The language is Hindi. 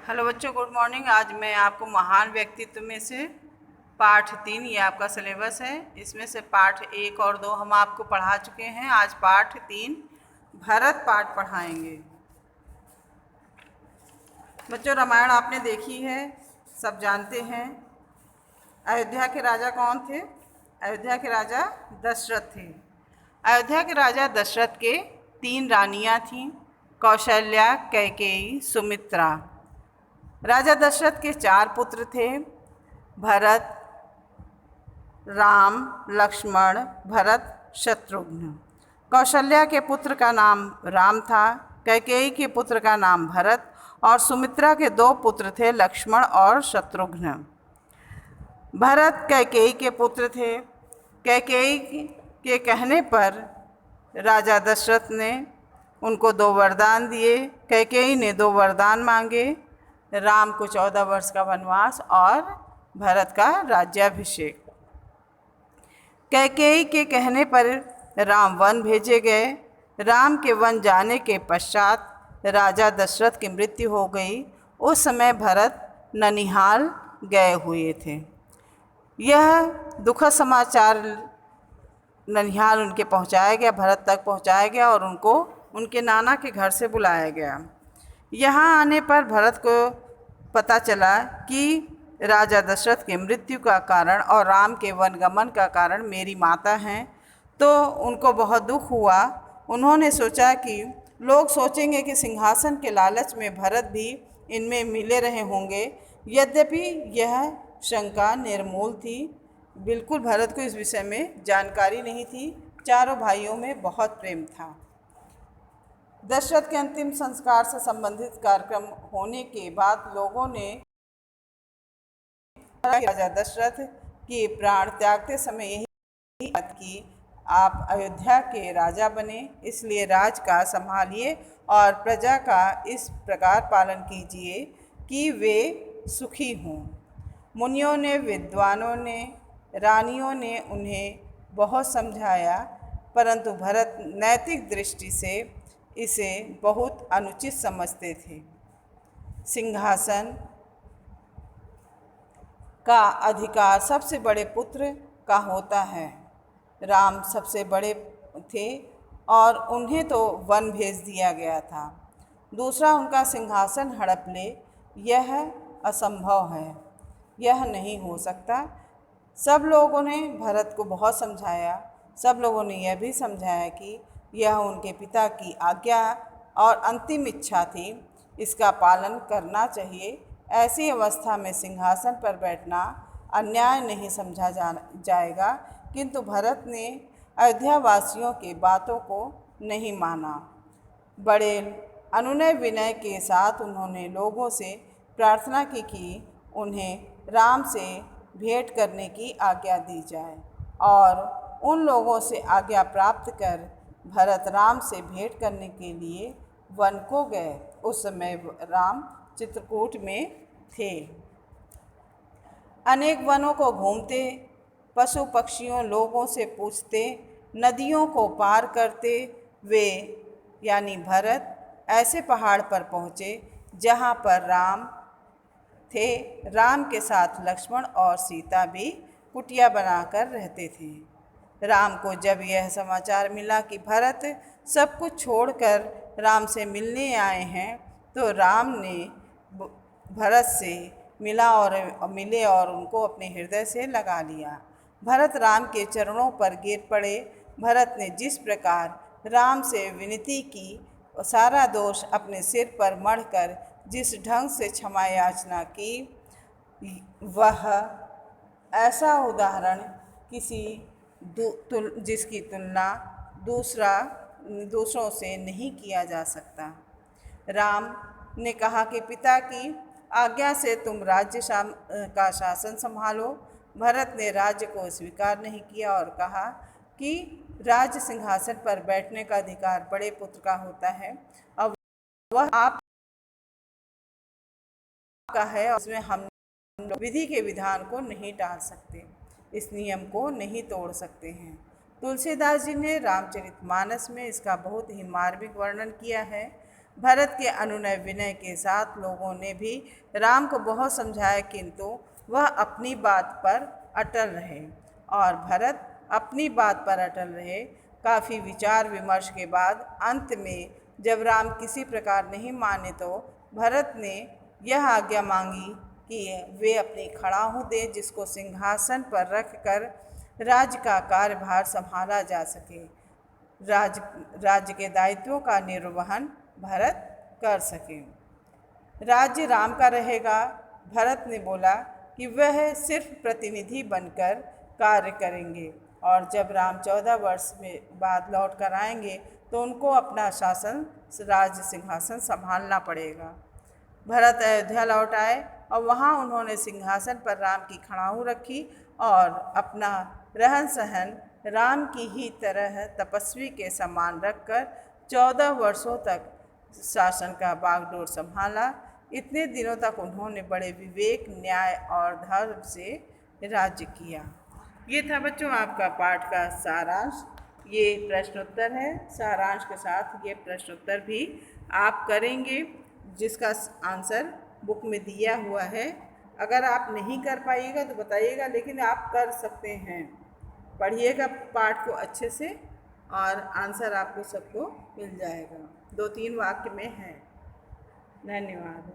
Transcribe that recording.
हेलो बच्चों, गुड मॉर्निंग। आज मैं आपको महान व्यक्तित्व में से पाठ 3, ये आपका सिलेबस है, इसमें से पाठ 1 और 2 हम आपको पढ़ा चुके हैं। आज पाठ 3 भरत पाठ पढ़ाएंगे। बच्चों, रामायण आपने देखी है, सब जानते हैं। अयोध्या के राजा कौन थे? अयोध्या के राजा दशरथ थे। अयोध्या के राजा दशरथ के 3 रानियां थीं, कौशल्या, कैकेयी, सुमित्रा। राजा दशरथ के 4 पुत्र थे, भरत, राम, लक्ष्मण, भरत, शत्रुघ्न। कौशल्या के पुत्र का नाम राम था, कैकेयी के पुत्र का नाम भरत और सुमित्रा के 2 पुत्र थे, लक्ष्मण और शत्रुघ्न। भरत कैकेयी के पुत्र थे। कैकेयी के कहने पर राजा दशरथ ने उनको 2 वरदान दिए। कैकेयी ने 2 वरदान मांगे, राम को 14 वर्ष का वनवास और भरत का राज्याभिषेक। कैकेयी के कहने पर राम वन भेजे गए। राम के वन जाने के पश्चात राजा दशरथ की मृत्यु हो गई। उस समय भरत ननिहाल गए हुए थे। यह दुखद समाचार ननिहाल उनके पहुंचाया गया, भरत तक पहुंचाया गया और उनको उनके नाना के घर से बुलाया गया। यहाँ आने पर भरत को पता चला कि राजा दशरथ की मृत्यु का कारण और राम के वनगमन का कारण मेरी माता हैं, तो उनको बहुत दुख हुआ। उन्होंने सोचा कि लोग सोचेंगे कि सिंहासन के लालच में भरत भी इनमें मिले रहे होंगे। यद्यपि यह शंका निर्मूल थी। बिल्कुल भरत को इस विषय में जानकारी नहीं थी। चारों भाइयों में बहुत प्रेम था। दशरथ के अंतिम संस्कार से संबंधित कार्यक्रम होने के बाद लोगों ने राजा दशरथ के प्राण त्यागते समय यही बात की, आप अयोध्या के राजा बने, इसलिए राज का संभालिए और प्रजा का इस प्रकार पालन कीजिए कि वे सुखी हों। मुनियों ने, विद्वानों ने, रानियों ने उन्हें बहुत समझाया, परंतु भरत नैतिक दृष्टि से इसे बहुत अनुचित समझते थे। सिंहासन का अधिकार सबसे बड़े पुत्र का होता है। राम सबसे बड़े थे और उन्हें तो वन भेज दिया गया था। दूसरा उनका सिंहासन हड़प ले, यह असंभव है, यह नहीं हो सकता। सब लोगों ने भरत को बहुत समझाया। सब लोगों ने यह भी समझाया कि यह उनके पिता की आज्ञा और अंतिम इच्छा थी, इसका पालन करना चाहिए। ऐसी अवस्था में सिंहासन पर बैठना अन्याय नहीं समझा जाएगा। किंतु भरत ने अयोध्या वासियों की बातों को नहीं माना। बड़े अनुनय विनय के साथ उन्होंने लोगों से प्रार्थना की कि उन्हें राम से भेंट करने की आज्ञा दी जाए, और उन लोगों से आज्ञा प्राप्त कर भरत राम से भेंट करने के लिए वन को गए। उस समय राम चित्रकूट में थे। अनेक वनों को घूमते, पशु पक्षियों लोगों से पूछते, नदियों को पार करते वे यानी भरत ऐसे पहाड़ पर पहुँचे जहाँ पर राम थे। राम के साथ लक्ष्मण और सीता भी कुटिया बनाकर रहते थे। राम को जब यह समाचार मिला कि भरत सब कुछ छोड़कर राम से मिलने आए हैं, तो राम ने भरत से मिले और उनको अपने हृदय से लगा लिया। भरत राम के चरणों पर गिर पड़े। भरत ने जिस प्रकार राम से विनती की, सारा दोष अपने सिर पर मढ़कर जिस ढंग से क्षमा याचना की, वह ऐसा उदाहरण जिसकी तुलना दूसरों से नहीं किया जा सकता। राम ने कहा कि पिता की आज्ञा से तुम राज्य का शासन संभालो। भरत ने राज्य को स्वीकार नहीं किया और कहा कि राज्य सिंहासन पर बैठने का अधिकार बड़े पुत्र का होता है, अब वह आपका है, और उसमें हम विधि के विधान को नहीं टाल सकते, इस नियम को नहीं तोड़ सकते हैं। तुलसीदास जी ने रामचरितमानस में इसका बहुत ही मार्मिक वर्णन किया है। भरत के अनुनय विनय के साथ लोगों ने भी राम को बहुत समझाया, किंतु वह अपनी बात पर अटल रहे और भरत अपनी बात पर अटल रहे। काफ़ी विचार विमर्श के बाद अंत में जब राम किसी प्रकार नहीं माने तो भरत ने यह आज्ञा मांगी कि वे अपनी खड़ाहू दें, जिसको सिंहासन पर रखकर राज्य का कार्यभार संभाला जा सके, राज्य के दायित्वों का निर्वहन भरत कर सके। राज्य राम का रहेगा। भरत ने बोला कि वह सिर्फ प्रतिनिधि बनकर कार्य करेंगे और जब राम 14 वर्ष में बाद लौट कर आएंगे तो उनको अपना शासन राज्य सिंहासन संभालना पड़ेगा। भरत अयोध्या लौट आए और वहाँ उन्होंने सिंहासन पर राम की खड़ाहू रखी और अपना रहन सहन राम की ही तरह तपस्वी के समान रखकर 14 वर्षों तक शासन का बागडोर संभाला। इतने दिनों तक उन्होंने बड़े विवेक, न्याय और धर्म से राज्य किया। ये था बच्चों आपका पाठ का सारांश। ये प्रश्नोत्तर है, सारांश के साथ ये प्रश्नोत्तर भी आप करेंगे, जिसका आंसर बुक में दिया हुआ है। अगर आप नहीं कर पाइएगा तो बताइएगा, लेकिन आप कर सकते हैं। पढ़िएगा पाठ को अच्छे से और आंसर आपको सबको मिल जाएगा। 2-3 वाक्य में है। धन्यवाद।